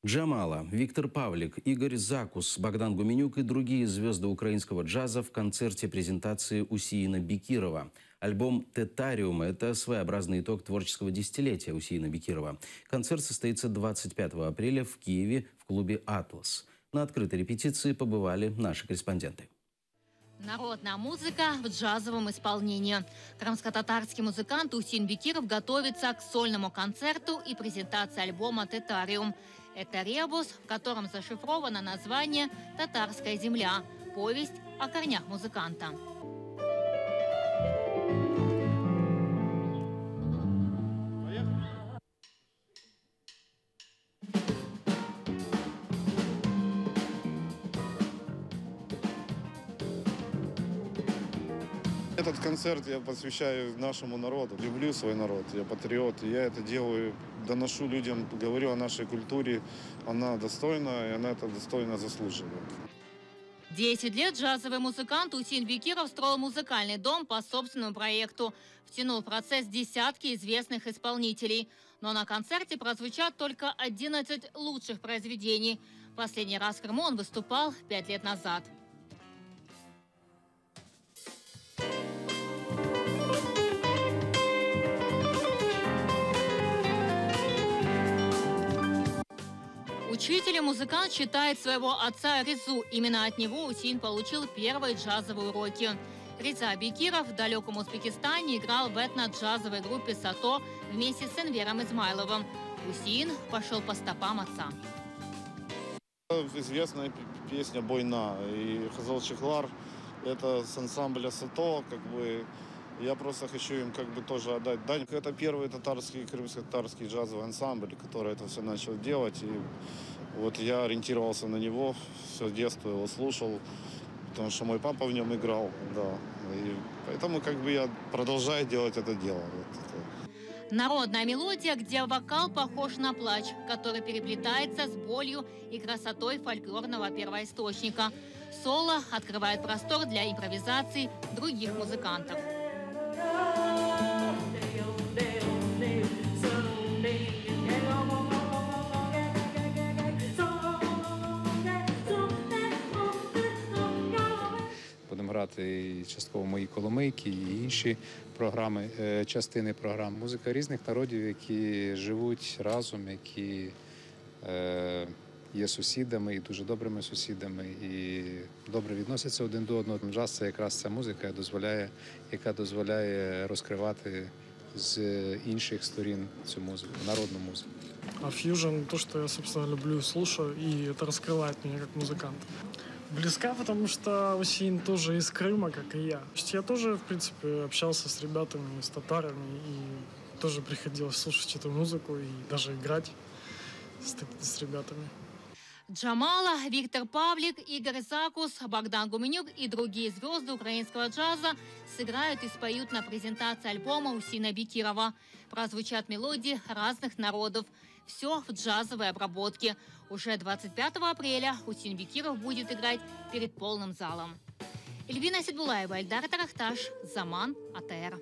Джамала, Виктор Павлик, Игорь Закус, Богдан Гуменюк и другие звезды украинского джаза в концерте презентации Усиина Бекирова. Альбом «Тетариум» – это своеобразный итог творческого десятилетия Усиина Бекирова. Концерт состоится 25 апреля в Киеве в клубе «Атлас». На открытой репетиции побывали наши корреспонденты. Народная музыка в джазовом исполнении. Крымско-татарский музыкант Усиин Бекиров готовится к сольному концерту и презентации альбома «Тетариум». Это ребус, в котором зашифровано название «Татарская земля» – повесть о корнях музыканта. Этот концерт я посвящаю нашему народу. Люблю свой народ, я патриот. Я это делаю, доношу людям, говорю о нашей культуре. Она достойна, и она это достойно заслуживает. 10 лет джазовый музыкант Усиин Бекиров строил музыкальный дом по собственному проекту. Втянул в процесс десятки известных исполнителей. Но на концерте прозвучат только 11 лучших произведений. Последний раз в Крыму он выступал 5 лет назад. Учитель и музыкант считает своего отца Резу. Именно от него Усиин получил первые джазовые уроки. Реза Бекиров в далеком Узбекистане играл в этно-джазовой группе «Сато» вместе с Энвером Измайловым. Усиин пошел по стопам отца. Известная песня «Бойна» и «Хазал Чехлар» – это с ансамбля «Сато». Я просто хочу им тоже отдать дань. Это первый крымско-татарский джазовый ансамбль, который это все начал делать. И вот я ориентировался на него, все детство его слушал, потому что мой папа в нем играл. Да. И поэтому я продолжаю делать это дело. Народная мелодия, где вокал похож на плач, который переплетается с болью и красотой фольклорного первоисточника. Соло открывает простор для импровизаций других музыкантов. Будемо грати і частково мої коломийки, і інші програми, частини програм. Музика різних народів, які живуть разом, які є сусідами і дуже добрими сусідами, і добре відносяться один до одного. Джаз – це якраз ця музика, яка дозволяє розкривати з інших сторін цю музику, народну музику. А фьюжн – то, что я, собственно, люблю и слушаю, и это раскрывает меня как музыканта. Близка, потому что Усиин тоже из Крыма, как и я. Я тоже, в принципе, общался с ребятами, с татарами, и тоже приходилось слушать эту музыку и даже играть с ребятами. Джамала, Виктор Павлик, Игорь Закус, Богдан Гуменюк и другие звезды украинского джаза сыграют и споют на презентации альбома Усиина Бекирова. Прозвучат мелодии разных народов. Все в джазовой обработке. Уже 25 апреля Усиин Бекиров будет играть перед полным залом. Эльвина Сидбулаева, Эльдар Тарахташ, Заман, АТР.